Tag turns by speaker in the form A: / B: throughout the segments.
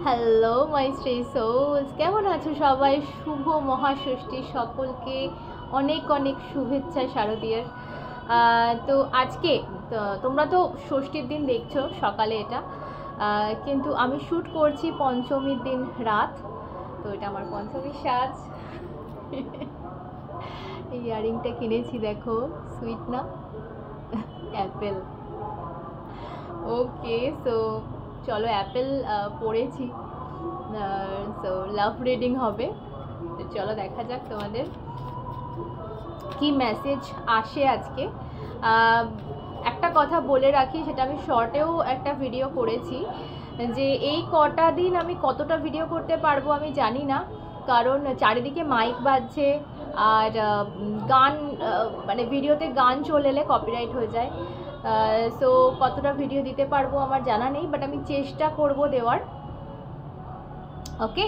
A: Hello my Shri sols, কেমন আছো সবাই? শুভ মহাষষ্ঠী সকলকে অনেক অনেক শুভেচ্ছা শারদীয়ার। তো আজকে তোমরা তো ষষ্ঠীর দিন দেখছো সকালে এটা, কিন্তু আমি শ্যুট করছি পঞ্চমীর দিন রাত। তো এটা আমার পঞ্চমীর সাজ। এই ইয়ারিংটা কিনেছি, দেখো সুইট না, অ্যাপেল। ওকে, সো চলো অ্যাপেল পড়েছি, সো লাভ রিডিং হবে। তো চলো দেখা যাক তোমাদের কি মেসেজ আসে আজকে। একটা কথা বলে রাখি, সেটা আমি শর্টেও একটা ভিডিও করেছি, যে এই কটা দিন আমি কতটা ভিডিও করতে পারবো আমি জানি না, কারণ চারিদিকে মাইক বাজছে আর গান, মানে ভিডিওতে গান চলে এলে কপিরাইট হয়ে যায়। সো কতটা ভিডিও দিতে পারবো আমার জানা নেই, বাট আমি চেষ্টা করব দেওয়ার। ওকে,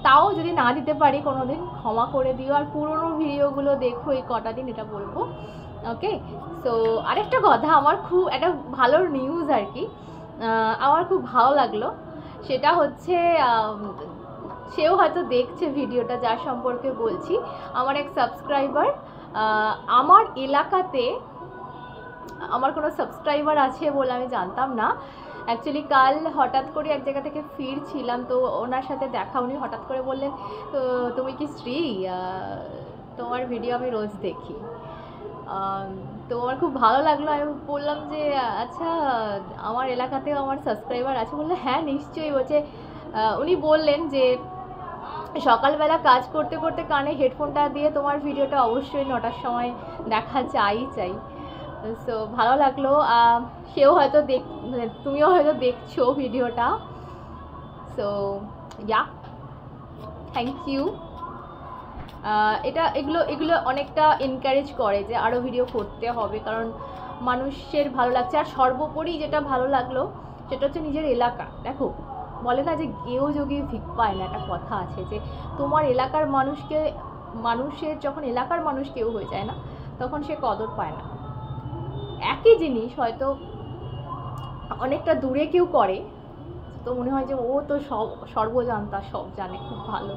A: তাও যদি না দিতে পারি কোনো দিন ক্ষমা করে দিও, আর পুরনো ভিডিওগুলো দেখো এই কটা দিন, এটা বলবো। ওকে, সো আরেকটা কথা, আমার খুব একটা ভালো নিউজ আর কি, আমার খুব ভালো লাগলো। সেটা হচ্ছে সেও হয়তো দেখছে ভিডিওটা, যার সম্পর্কে বলছি। আমার এক সাবস্ক্রাইবার, আমার এলাকাতে আমার কোনো সাবস্ক্রাইবার আছে বলে আমি জানতাম না। অ্যাকচুয়ালি কাল হঠাৎ করে এক জায়গা থেকে ফিরছিলাম, তো ওনার সাথে দেখা, উনি হঠাৎ করে বললেন, তো তুমি কি শ্রী, তোমার ভিডিও আমি রোজ দেখি। তো আমার খুব ভালো লাগলো। আমি বললাম যে আচ্ছা, আমার এলাকাতেও আমার সাবস্ক্রাইবার আছে? বললো হ্যাঁ নিশ্চয়ই। বলছে, উনি বললেন যে সকালবেলা কাজ করতে করতে কানে হেডফোনটা দিয়ে তোমার ভিডিওটা অবশ্যই 9টার সময় দেখা চাই। সো ভালো লাগলো। সেও হয়তো তুমিও হয়তো দেখছো ভিডিওটা। So yeah, thank you. এগুলো অনেকটা এনকারেজ করে যে আরও ভিডিও করতে হবে, কারণ মানুষের ভালো লাগছে। আর সর্বোপরি যেটা ভালো লাগলো সেটা হচ্ছে নিজের এলাকা। দেখো, বলে না যে গেও যোগী ভিক পায় না, একটা কথা আছে, যে তোমার এলাকার মানুষের যখন এলাকার মানুষ কেউ হয়ে যায় না, তখন সে কদর পায় না। একই জিনিস হয়তো অনেকটা দূরে কেউ করে, তো মনে হয় যে ও তো সর্বজান্তা, সব জানে, খুব ভালো।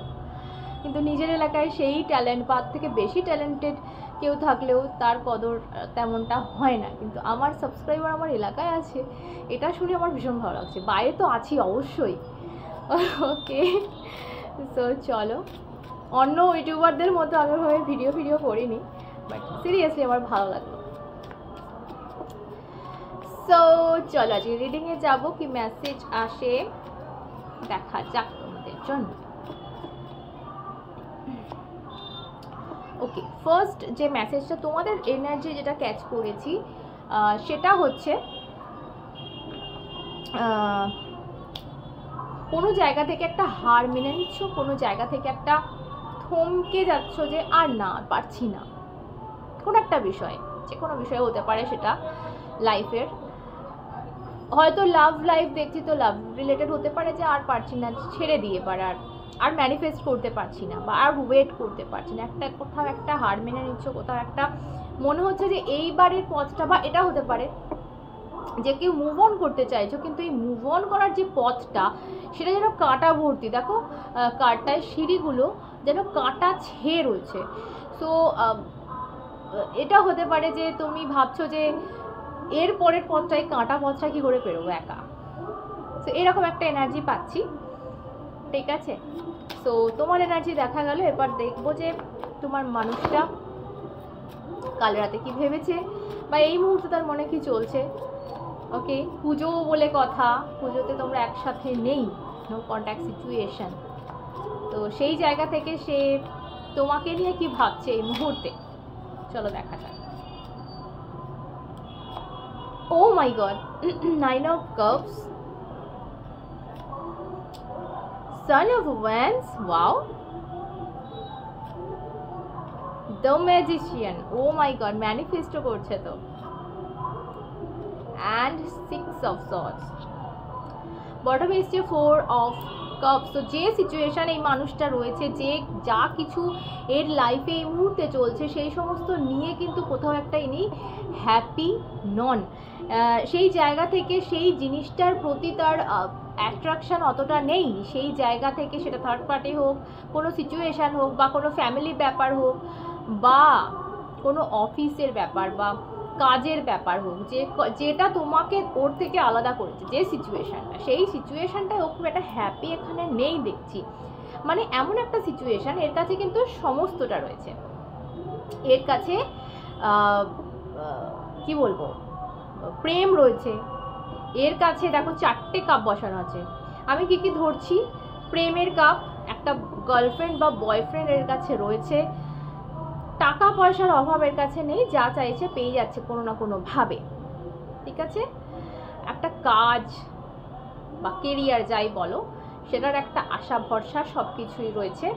A: কিন্তু নিজের এলাকায় সেই ট্যালেন্ট বা থেকে বেশি ট্যালেন্টেড কেউ থাকলেও তার কদর তেমনটা হয় না। কিন্তু আমার সাবস্ক্রাইবার আমার এলাকায় আছে, এটা শুনে আমার ভীষণ ভালো লাগছে। বাইরে তো আছি অবশ্যই। ওকে, সো চলো, অন্য ইউটিউবারদের মতো আমি ভাবে ভিডিও করিনি, বাট সিরিয়াসলি আমার ভালো লাগলো। সো চলো আজকে রিডিংয়ে যাবো, কি মেসেজ আসে দেখা যাক তোমাদের জন্য। ওকে, ফার্স্ট যে মেসেজটা তোমাদের এনার্জি যেটা ক্যাচ করেছি, সেটা হচ্ছে কোনো জায়গা থেকে একটা হার মেনে নিচ্ছ, কোনো জায়গা থেকে একটা থমকে যাচ্ছ, যে আর না, পারছি না। কোনো একটা বিষয়, যে কোনো বিষয় হতে পারে সেটা লাইফের, হয়তো লাভ লাইফ দেখছি, তো লাভ রিলেটেড হতে পারে, যে আর পারছি না, ছেড়ে দিয়ে পারে, আর ম্যানিফেস্ট করতে পারছি না, বা আর ওয়েট করতে পারছি না। কোথাও একটা হার মেনে নিচ্ছ, কোথাও একটা মনে হচ্ছে যে এইবারের পথটা, বা এটা হতে পারে যে কেউ মুভ অন করতে চাইছো, কিন্তু এই মুভ অন করার যে পথটা, সেটা যেন কাঁটা ভর্তি। দেখো, কাঁটায় সিঁড়িগুলো যেন কাঁটা ছেয়ে রয়েছে। সো এটা হতে পারে যে তুমি ভাবছো যে এর পরের পথটাই, কাঁটা পথটা কী করে পেরোবো একা। সো এরকম একটা এনার্জি পাচ্ছি, ঠিক আছে? সো তোমার এনার্জি দেখা গেল। এবার দেখবো যে তোমার মানুষটা কাল রাতে কি ভেবেছে, বা এই মুহূর্তে তার মনে কি চলছে। ওকে, পুজো বলে কথা, পুজোতে তোমরা একসাথে নেই, নো কন্ট্যাক্ট সিচুয়েশন। তো সেই জায়গা থেকে সে তোমাকে নিয়ে কি ভাবছে এই মুহূর্তে, চলো দেখা যাক। Oh my god, 9 of cups, Son of Wands, wow, The Magician, oh my god, manifesto করছে তো, and 6 of Swords, বটমে এসছে 4 of Cups। তো যে সিচুয়েশন এই মানুষটা রয়েছে, যে যা কিছু এর লাইফে এই মুহূর্তে চলছে, সেই সমস্ত নিয়ে কিন্তু কোথাও একটা ইনি হ্যাপি নন। সেই জায়গা থেকে সেই জিনিসটার প্রতি তার অ্যাট্রাকশন অতটা নেই, সেই জায়গা থেকে সেটা থার্ড পার্টি হোক, কোনো সিচুয়েশান হোক, বা কোনো ফ্যামিলি ব্যাপার হোক, বা কোনো অফিসের ব্যাপার বা কাজের ব্যাপার হোক, যেটা তোমাকে ওর থেকে আলাদা করেছে, যে সিচুয়েশানটা, সেই সিচুয়েশানটায় ও খুব একটা হ্যাপি এখানে নেই দেখছি। মানে এমন একটা সিচুয়েশান, এর কাছে কিন্তু সমস্তটা রয়েছে। এর কাছে কি বলবো, প্রেম রয়েছে, এর কাছে দেখো 4টে কাপ বসানো আছে। আমি কি কি ধরছি? প্রেমের কাপ, একটা গার্লফ্রেন্ড বা বয়ফ্রেন্ড এর কাছে রয়েছে, টাকা পয়সার অভাব এর কাছে নেই, যা চাইছে পেয়ে যাচ্ছে কোনো না কোনো ভাবে, ঠিক আছে। একটা কাজ বা কেরিয়ার যাই বলো, সেটার একটা আশা ভরসা সব কিছুই রয়েছে,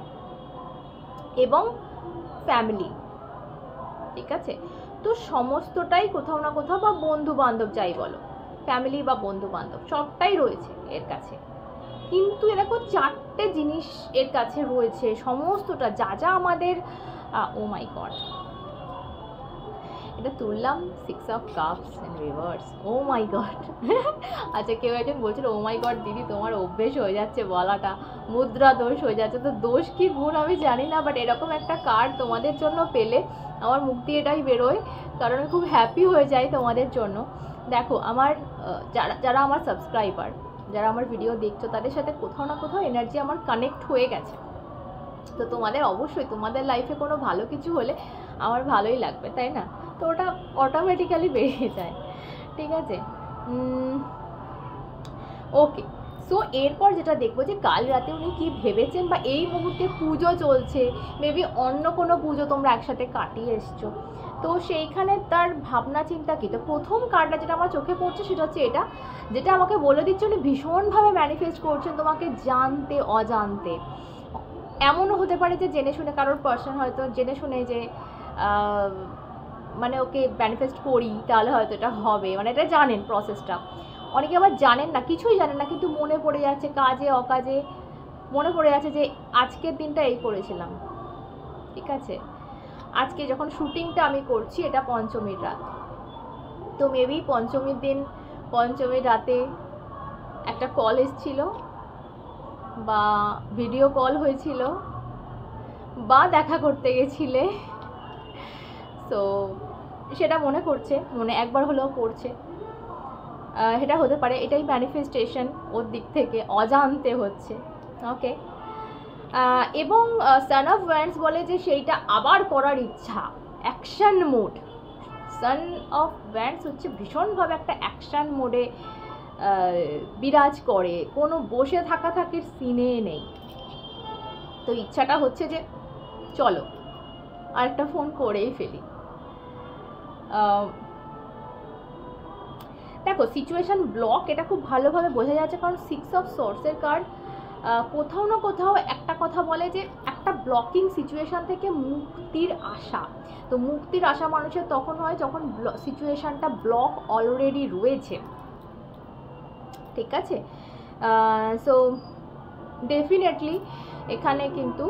A: এবং ফ্যামিলি, ঠিক আছে। তো সমস্তটাই কোথাও না কোথাও, বা বন্ধু বান্ধব যাই বলো, ফ্যামিলি বা বন্ধু বান্ধব সবটাই রয়েছে এর কাছে। কিন্তু এরকম 4টে জিনিস এর কাছে রয়েছে, সমস্তটা যা যা আমাদের, ও মাই গড, এটা তুললাম 6 of cups in reverse, oh my God. আচ্ছা, কেউ একজন বলছিল ও মাই গড দিদি তোমার অভ্যেস হয়ে যাচ্ছে বলাটা, মুদ্রা দোষ হয়ে যাচ্ছে। তো দোষ কি গুণ আমি জানি না, বাট এরকম একটা কার্ড তোমাদের জন্য পেলে আমার মুখ দিয়ে এটাই বেরোয়, কারণ আমি খুব হ্যাপি হয়ে যাই তোমাদের জন্য। দেখো, আমার যারা আমার সাবস্ক্রাইবার, যারা আমার ভিডিও দেখছো, তাদের সাথে কোথাও না কোথাও এনার্জি আমার কানেক্ট হয়ে গেছে। তো তোমাদের অবশ্যই, তোমাদের লাইফে কোনো ভালো কিছু হলে আমার ভালোই লাগবে, তাই না? তো ওটা অটোমেটিক্যালি বেরিয়ে যায়, ঠিক আছে। ওকে, সো এরপর যেটা দেখবো যে কাল রাতে উনি কী ভেবেছেন, বা এই মুহূর্তে পুজো চলছে, মেবি অন্য কোনো পুজো তোমরা একসাথে কাটিয়ে এসছো, তো সেইখানে তার ভাবনা চিন্তা কী। তো প্রথম কার্ডটা যেটা আমার চোখে পড়ছে সেটা হচ্ছে এটা, যেটা আমাকে বলে দিচ্ছে উনি ভীষণভাবে ম্যানিফেস্ট করছেন তোমাকে, জানতে অজান্তে। এমনও হতে পারে যে জেনে শুনে, কারোর পার্সন হয়তো জেনে শুনে যে মানে ওকে ম্যানিফেস্ট করি তাহলে হয়তো এটা হবে, মানে এটা জানেন প্রসেসটা। অনেকে আবার জানেন না, কিছুই জানেন না, কিন্তু মনে পড়ে যাচ্ছে, কাজে অকাজে মনে পড়ে যাচ্ছে যে আজকের দিনটা এই করেছিলাম, ঠিক আছে। আজকে যখন শুটিংটা আমি করছি, এটা পঞ্চমীর রাত, তো মেবি পঞ্চমীর দিন, পঞ্চমীর রাতে একটা কল এসেছিল, বা ভিডিও কল হয়েছিল, বা দেখা করতে গেছিলে, তো সেটা মনে করছে, মনে একবার হলেও পড়ছে, এটা হতে পারে। এটাই ম্যানিফেস্টেশন ওর দিক থেকে অজান্তে হচ্ছে, ওকে। এবং সান অফ ওয়ান্ডস বলে যে সেইটা আবার করার ইচ্ছা, action mode. Son of wands হচ্ছে ভীষণভাবে একটা অ্যাকশন মোডে বিরাজ করে, কোনো বসে থাকা থাকির সিনে নেই। তো ইচ্ছাটা হচ্ছে যে চলো আরেকটা ফোন করেই ফেলি। দেখো, সিচুয়েশান ব্লক, এটা খুব ভালোভাবে বোঝা যাচ্ছে, কারণ 6 অফ সোর্সের কার্ড কোথাও না কোথাও একটা কথা বলে যে একটা ব্লকিং সিচুয়েশান থেকে মুক্তির আশা। তো মুক্তির আশা মানুষের তখন হয় যখন সিচুয়েশানটা ব্লক অলরেডি রয়েছে, ঠিক আছে। সো ডেফিনেটলি এখানে কিন্তু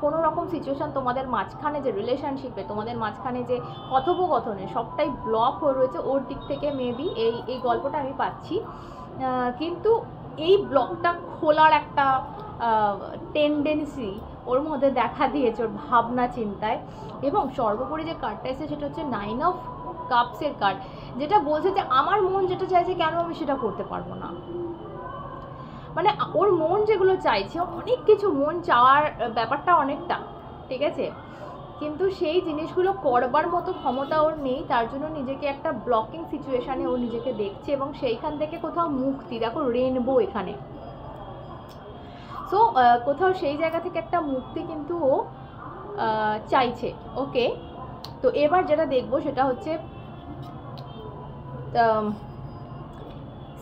A: কোনো রকম সিচুয়েশান তোমাদের মাঝখানে, যে রিলেশনশিপে তোমাদের মাঝখানে যে কথোপকথনে, সবটাই ব্লক হয়ে রয়েছে ওর দিক থেকে মেবি, এই গল্পটা আমি পাচ্ছি। কিন্তু এই ব্লকটা খোলার একটা টেন্ডেন্সি ওর মধ্যে দেখা দিয়েছে, ওর ভাবনা চিন্তায়। এবং সর্বোপরি যে কার্ডটা এসেছে সেটা হচ্ছে 9 অফ কাপসের কার্ড, যেটা বলছে যে আমার মন যেটা চাইছে কেন আমি সেটা করতে পারবো না। মানে ওর মন যেগুলো চাইছে, অনেক কিছু মন চাওয়ার ব্যাপারটা অনেকটা, ঠিক আছে, কিন্তু সেই জিনিসগুলো করবার মতো ক্ষমতা ওর নেই, তার জন্য নিজেকে একটা ব্লকিং সিচুয়েশানে ও নিজেকে দেখছে, এবং সেইখান থেকে কোথাও মুক্তি, দেখো রেনবো এখানে। সো কোথাও সেই জায়গা থেকে একটা মুক্তি কিন্তু ও চাইছে, ওকে। তো এবার যেটা দেখবো সেটা হচ্ছে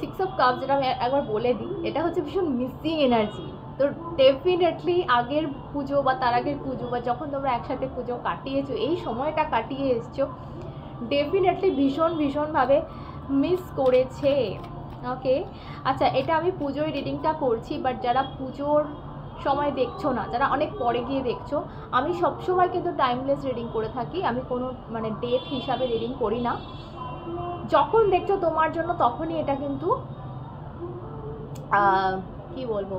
A: 6 অফ কাপস, যেটা আমি একবার বলে দিই, এটা হচ্ছে ভীষণ মিসিং এনার্জি। তো ডেফিনেটলি আগের পুজো বা তার আগের পুজো, বা যখন তোমরা একসাথে পুজো কাটিয়েছো, এই সময়টা কাটিয়ে এসছো, ডেফিনেটলি ভীষণভাবে মিস করেছে, ওকে। আচ্ছা, এটা আমি পুজোর রিডিংটা করছি, বাট যারা পুজোর সময় দেখছো না, যারা অনেক পরে গিয়ে দেখছো, আমি সবসময় কিন্তু টাইমলেস রিডিং করে থাকি, আমি কোনো মানে ডেট হিসাবে রিডিং করি না। যখন দেখছো তোমার জন্য, তখনই এটা কিন্তু কি বলবো,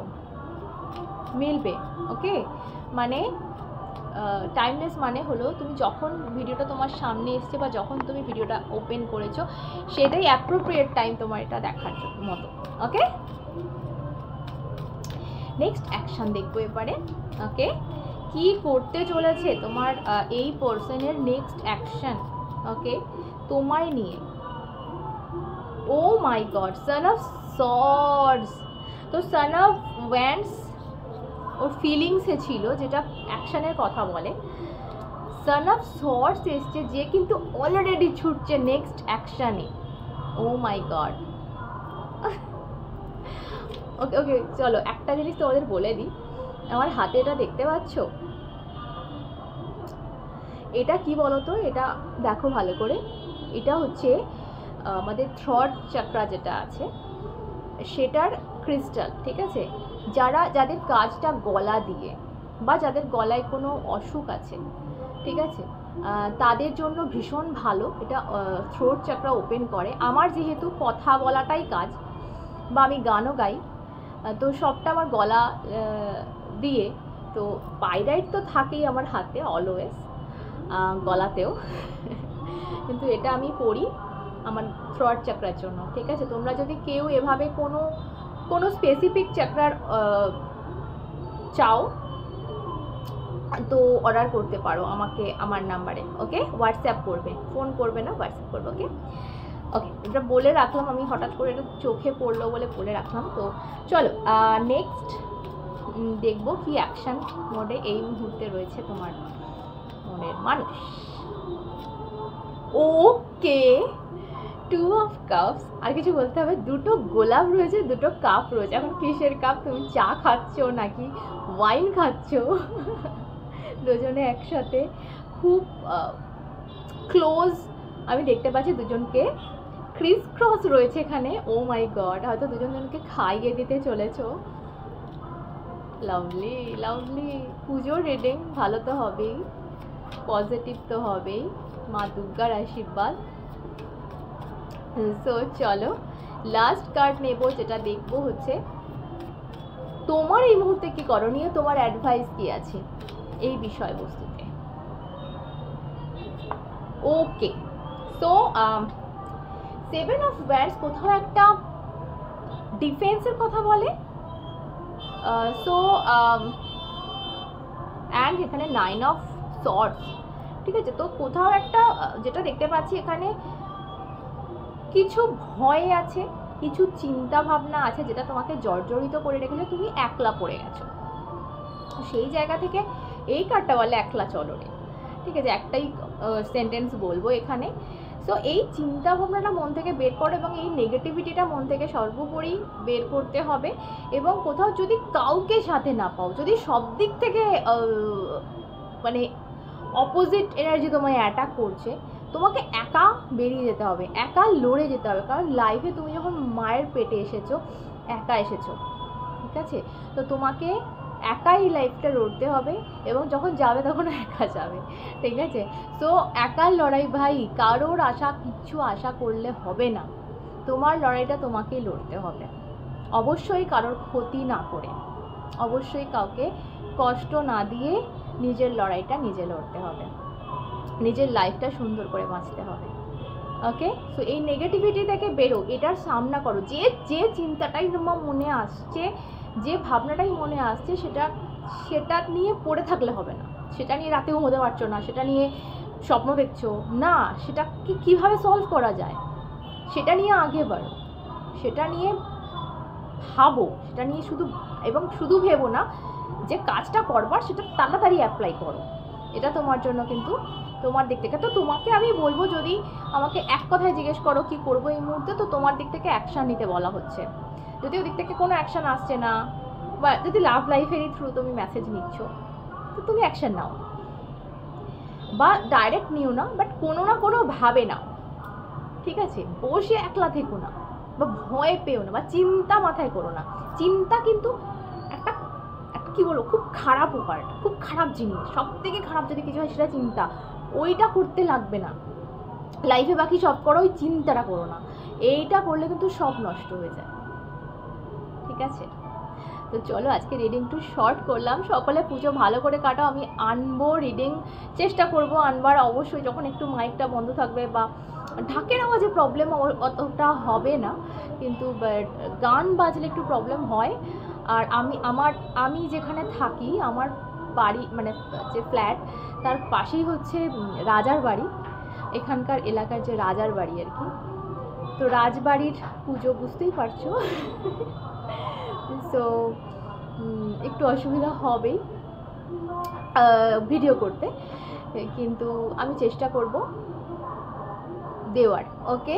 A: মিলবে। ওকে, মানে টাইমলেস মানে হলো তুমি যখন ভিডিওটা তোমার সামনে এসছে বা যখন তুমি ভিডিওটা ওপেন করেছো সেটাই অ্যাপ্রোপ্রিয়েট টাইম তোমার এটা দেখার মতো। ওকে, নেক্সট অ্যাকশন দেখবো এবারে। ওকে, কি করতে চলেছে তোমার এই পার্সনের নেক্সট অ্যাকশন। ওকে, তোমায় নিয়ে। ও মাই গড, সান অফ সর্ডস। তো সান অফ ওয়ান্ডস ওর ফিলিংসে ছিল, যেটা অ্যাকশনের কথা বলে। সান অফ সর্ডস এসছে, যে কিন্তু অলরেডি ছুটছে নেক্সট অ্যাকশনে। ও মাই গড। ওকে ওকে, চলো একটা জিনিস তোমাদের বলে দিই। আমার হাতে এটা দেখতে পাচ্ছ, এটা কি বলো তো, এটা দেখো ভালো করে। এটা হচ্ছে আমাদের থ্রট চাকরা যেটা আছে সেটার ক্রিস্টাল। ঠিক আছে, যাদের কাজটা গলা দিয়ে বা যাদের গলায় কোনো অসুখ আছে, ঠিক আছে, তাদের জন্য ভীষণ ভালো এটা। থ্রোট চাকরা ওপেন করে। আমার যেহেতু কথা বলাটাই কাজ বা আমি গানও গাই, তো সবটা আমার গলা দিয়ে, তো পাইরাইট তো থাকেই আমার হাতে অলওয়েজ, গলাতেও। কিন্তু এটা আমি পরি আমার থ্রট চাকরার জন্য। ঠিক আছে, তোমরা যদি কেউ এভাবে কোনো স্পেসিফিক চাকরার চাও তো অর্ডার করতে পারো আমাকে, আমার নাম্বারে। ওকে, হোয়াটসঅ্যাপ করবে, ফোন করবে না, হোয়াটসঅ্যাপ করবে। ওকে ওকে, এটা বলে রাখলাম, আমি হঠাৎ করে এটা চোখে পড়লো বলে বলে রাখলাম। তো চলো নেক্সট দেখবো কি অ্যাকশন মোডে এই মুহূর্তে রয়েছে তোমার মনের মানুষ। ওকে, 2 অফ কাপস। আর কিছু বলতে হবে, দুটো গোলাপ রয়েছে, দুটো কাপ রয়েছে। এখন কিসের কাপ? তুমি চা খাচ্ছ নাকি ওয়াইন খাচ্ছ? দুজনে একসাথে খুব ক্লোজ আমি দেখতে পাচ্ছি দুজনকে। ক্রিস ক্রস রয়েছে এখানে। ও মাই গড, হয়তো দুজনকে খাইয়ে দিতে চলেছো। Lovely lovely. পুজোর রিডিং ভালো তো হবেই, পজিটিভ তো হবেই, মা দুর্গার আশীর্বাদ। সো চলো লাস্ট কার্ড নেব, যেটা দেখবো হচ্ছে তোমার এই মুহূর্তে কি করণীয়, তোমার অ্যাডভাইস কি আছে এই বিষয়বস্তুতে। ওকে, সো 7 অফ ওয়ান্ডস কোথাও একটা ডিফেন্সের কথা বলে। সো অ্যান্ড এখানে 9 অফ সর্ডস। ঠিক আছে, তো কোথাও একটা যেটা দেখতে পাচ্ছি এখানে কিছু ভয় আছে, কিছু চিন্তা ভাবনা আছে যেটা তোমাকে জর্জরিত করে রেখেছে, তুমি একলা পড়ে গেছো। সেই জায়গা থেকে এই কার্ডটা বলে একলা চলো রে। ঠিক আছে, একটাই সেন্টেন্স বলবো এখানে। সো এই চিন্তা ভাবনাটা মন থেকে বের করো এবং এই নেগেটিভিটিটা মন থেকে সর্বোপরি বের করতে হবে। এবং কোথাও যদি কাউকে সাথে না পাও, যদি সব দিক থেকে মানে অপোজিট এনার্জি তোমায় অ্যাটাক করছে, তোমাকে একা বেরিয়ে যেতে হবে, একা লড়ে যেতে হবে। কারণ লাইফে তুমি যখন মায়ের পেটে এসেছো, একা এসেছো। ঠিক আছে, তো তোমাকে একাই লাইফটা লড়তে হবে এবং যখন যাবে তখন একা যাবে। ঠিক আছে, তো একার লড়াই ভাই, কারোর কিচ্ছু আশা করলে হবে না। তোমার লড়াইটা তোমাকেই লড়তে হবে, অবশ্যই কারোর ক্ষতি না করে, অবশ্যই কাউকে কষ্ট না দিয়ে নিজের লড়াইটা নিজে লড়তে হবে, নিজের লাইফটা সুন্দর করে বাঁচতে হবে। ওকে, সো এই নেগেটিভিটি থেকে বেরো, এটার সামনা করো। যে চিন্তাটাই তোমার মনে আসছে, যে ভাবনাটাই মনে আসছে, সেটা নিয়ে পড়ে থাকলে হবে না। সেটা নিয়ে রাতে ঘুমোতে পারছো না, সেটা নিয়ে স্বপ্ন দেখছো না, সেটাকে কীভাবে সলভ করা যায় সেটা নিয়ে আগে বাড়ো, সেটা নিয়ে ভাবো, সেটা নিয়ে শুধু ভেবো না, যে কাজটা করবার সেটা তাড়াতাড়ি অ্যাপ্লাই করো। এটা তোমার জন্য কিন্তু তোমার দিক থেকে। তো তোমাকে আমি বলবো, যদি আমাকে এক কথায় জিজ্ঞেস করো কি করবো এই মুহূর্তে, তো তোমার দিক থেকে অ্যাকশান নিতে বলা হচ্ছে। যদি ওদিক থেকে কোনো অ্যাকশান আসছে না, বা যদি লাভ লাইফেরই থ্রু তুমি মেসেজ নিচ্ছ, তো তুমি অ্যাকশান নাও, বা ডাইরেক্ট নিও না, বাট কোনো না কোনো ভাবে নাও। ঠিক আছে, বসে একলা থেকো না, বা ভয় পেও না, বা চিন্তা মাথায় করো না। চিন্তা কিন্তু একটা কি বলবো, খুব খারাপ উপায়, খুব খারাপ জিনিস। সব থেকে খারাপ যদি কিছু হয় সেটা চিন্তা। ওইটা করতে লাগবে না লাইফে, বাকি সব করো, ওই চিন্তাটা করো না। এইটা করলে কিন্তু সব নষ্ট হয়ে যায়। ঠিক ঠিক আছে? তো চলো আজকে রিডিং একটু শর্ট করলাম। সকলে পুজো ভালো করে কাটাও। আমি আনবো রিডিং, চেষ্টা করবো আনবার অবশ্যই, যখন একটু মাইকটা বন্ধ থাকবে বা ঢাকের আওয়াজে প্রবলেম অতটা হবে না, কিন্তু গান বাজলে একটু প্রবলেম হয়। আর আমি যেখানে থাকি, আমার বাড়ি মানে যে ফ্ল্যাট, তার পাশেই হচ্ছে রাজার বাড়ি, এখানকার এলাকার যে রাজার বাড়ি আর কি। তো রাজবাড়ির পুজো বুঝতেই পারছো। সো একটু অসুবিধা হবেই ভিডিও করতে, কিন্তু আমি চেষ্টা করব দেওয়ার। ওকে,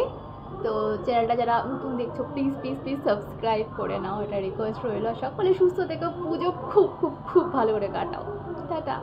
A: তো চ্যানেলটা যারা নতুন দেখছো প্লিজ প্লিজ প্লিজ সাবস্ক্রাইব করে নাও, এটা রিকোয়েস্ট রইল। সকলে সুস্থ থেকো, পুজো খুব খুব খুব ভালো করে কাটাও। টাটা।